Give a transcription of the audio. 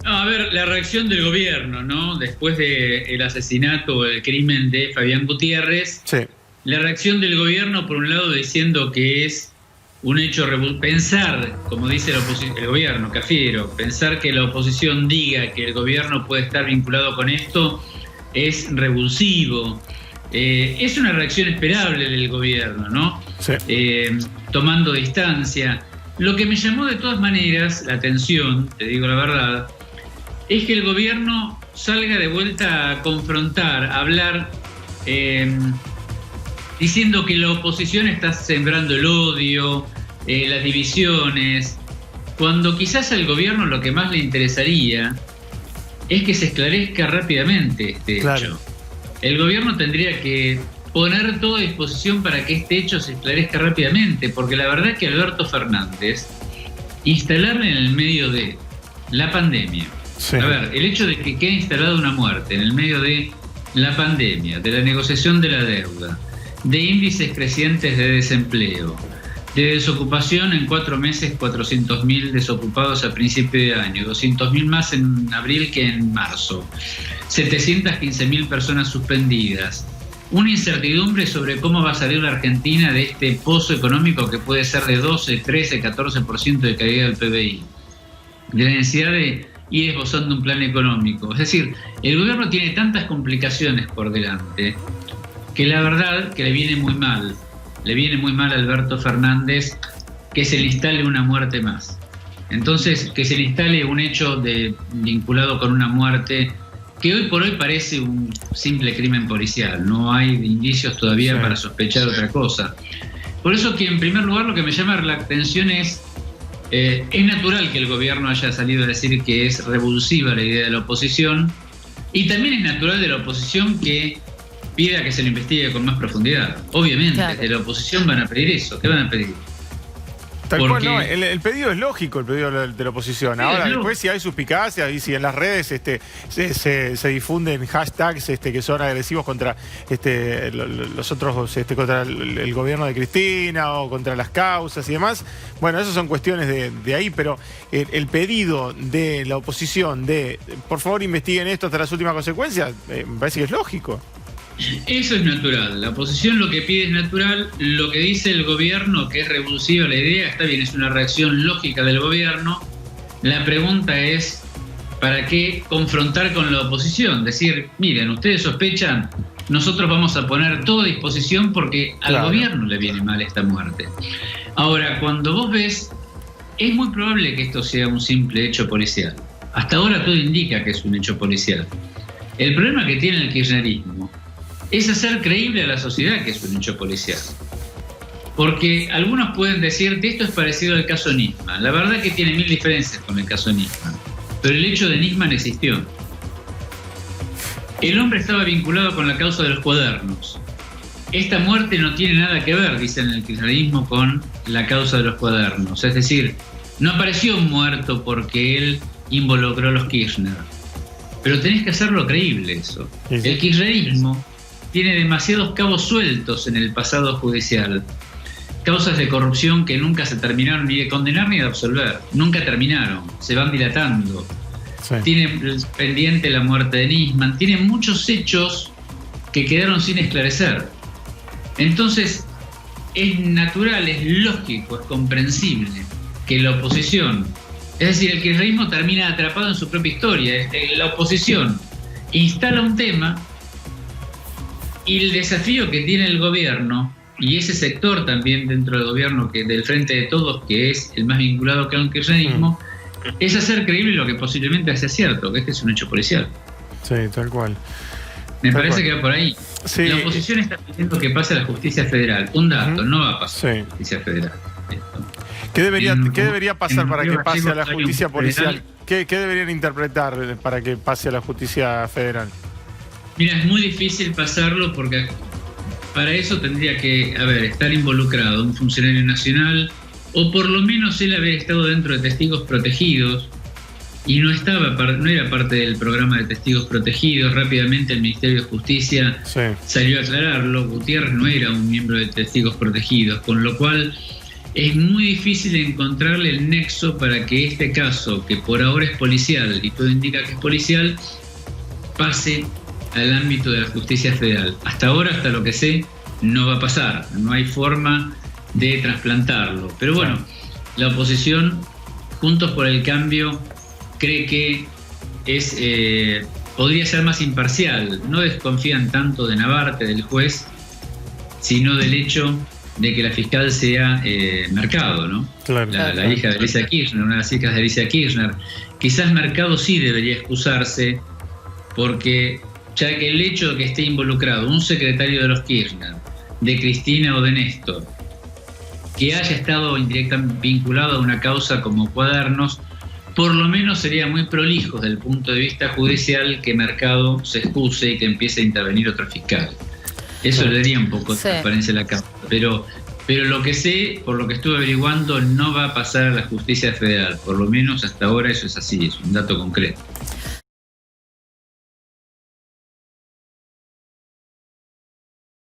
No, a ver, la reacción del gobierno, ¿no? Después del asesinato o el crimen de Fabián Gutiérrez, Sí, la reacción del gobierno, por un lado, diciendo que es un hecho, pensar, como dice el gobierno, Cafiero, pensar que la oposición diga que el gobierno puede estar vinculado con esto es revulsivo. Es una reacción esperable del gobierno, ¿no? sí. Tomando distancia. Lo que me llamó de todas maneras la atención, te digo la verdad, es que el gobierno salga de vuelta a confrontar, a hablar, diciendo que la oposición está sembrando el odio, las divisiones, cuando quizás al gobierno lo que más le interesaría es que se esclarezca rápidamente este hecho. El gobierno tendría que poner todo a disposición para que este hecho se esclarezca rápidamente, porque la verdad es que Alberto Fernández, instalarle en el medio de la pandemia, Sí. a ver, el hecho de que quede instalada una muerte en el medio de la pandemia, de la negociación de la deuda, de índices crecientes de desempleo, de desocupación en 4 meses, 400.000 desocupados a principio de año, 200.000 más en abril que en marzo, 715.000 personas suspendidas, una incertidumbre sobre cómo va a salir la Argentina de este pozo económico que puede ser de 12, 13, 14% de caída del PBI, de la necesidad de ir esbozando un plan económico. Es decir, el gobierno tiene tantas complicaciones por delante que la verdad que le viene muy mal a Alberto Fernández que se le instale una muerte más. Entonces, que se le instale un hecho vinculado con una muerte que hoy por hoy parece un simple crimen policial. No hay indicios todavía para sospechar otra cosa. Por eso que, en primer lugar, lo que me llama la atención es natural que el gobierno haya salido a decir que es revulsiva la idea de la oposición, y también es natural de la oposición que pida que se lo investigue con más profundidad. Obviamente, Claro. de la oposición van a pedir eso. ¿Qué van a pedir? Tal Porque- cual, no, el pedido es lógico, el pedido de la oposición. Sí, Ahora, es después si hay suspicacias y si en las redes se difunden hashtags que son agresivos contra los otros, contra el gobierno de Cristina o contra las causas y demás, bueno, esas son cuestiones de ahí, pero el pedido de la oposición de, por favor, investiguen esto hasta las últimas consecuencias, me parece que es lógico. Eso es natural. La oposición lo que pide es natural. Lo que dice el gobierno, que es revulsiva la idea, está bien, es una reacción lógica del gobierno. La pregunta es, ¿para qué confrontar con la oposición? Decir, miren, ustedes sospechan, nosotros vamos a poner todo a disposición porque al gobierno le viene mal esta muerte. Ahora, cuando vos ves, es muy probable que esto sea un simple hecho policial. Hasta ahora todo indica que es un hecho policial. El problema que tiene el kirchnerismo es hacer creíble a la sociedad que es un hecho policial. Porque algunos pueden decir que esto es parecido al caso Nisman. La verdad que tiene 1000 diferencias con el caso Nisman. Pero el hecho de Nisman existió. El hombre estaba vinculado con la causa de los cuadernos. Esta muerte no tiene nada que ver, dicen en el kirchnerismo, con la causa de los cuadernos. Es decir, no apareció muerto porque él involucró a los Kirchner. Pero tenés que hacerlo creíble eso. Sí, sí. El kirchnerismo tiene demasiados cabos sueltos en el pasado judicial. Causas de corrupción que nunca se terminaron ni de condenar ni de absolver. Nunca terminaron, se van dilatando. Sí. Tiene pendiente la muerte de Nisman. Tiene muchos hechos que quedaron sin esclarecer. Entonces, es natural, es lógico, es comprensible que la oposición, es decir, el kirchnerismo termina atrapado en su propia historia. La oposición instala un tema y el desafío que tiene el gobierno y ese sector también dentro del gobierno, que del Frente de Todos, que es el más vinculado con el kirchnerismo, es hacer creíble lo que posiblemente sea cierto, que este es un hecho policial. Sí, tal cual. Me Tal parece cual. que va por ahí. Sí. La oposición está pidiendo que pase a la justicia federal. Un dato, no va a pasar a Sí. la justicia federal. Esto. ¿Qué En- debería pasar en para que Río pase a la Gallegos hay justicia un policial? federal. ¿Qué deberían interpretar para que pase a la justicia federal? Mira, es muy difícil pasarlo porque para eso tendría que estar involucrado un funcionario nacional o por lo menos él haber estado dentro de testigos protegidos y no era parte del programa de testigos protegidos. Rápidamente el Ministerio de Justicia salió a aclararlo. Gutiérrez no era un miembro de testigos protegidos, con lo cual es muy difícil encontrarle el nexo para que este caso, que por ahora es policial y todo indica que es policial, pase al ámbito de la justicia federal. Hasta ahora, hasta lo que sé, no va a pasar, no hay forma de trasplantarlo. Pero bueno, la oposición, Juntos por el Cambio, cree que podría ser más imparcial. No desconfían tanto de Nabarte, del juez, sino del hecho de que la fiscal sea Mercado, ¿no? Claro. La hija de Alicia Kirchner, una de las hijas de Alicia Kirchner. Quizás Mercado sí debería excusarse, porque ya que el hecho de que esté involucrado un secretario de los Kirchner, de Cristina o de Néstor, que haya estado indirectamente vinculado a una causa como Cuadernos, por lo menos sería muy prolijo desde el punto de vista judicial que Mercado se excuse y que empiece a intervenir otro fiscal. Eso le daría un poco de transparencia a la causa. Pero lo que sé, por lo que estuve averiguando, no va a pasar a la justicia federal. Por lo menos hasta ahora eso es así, es un dato concreto.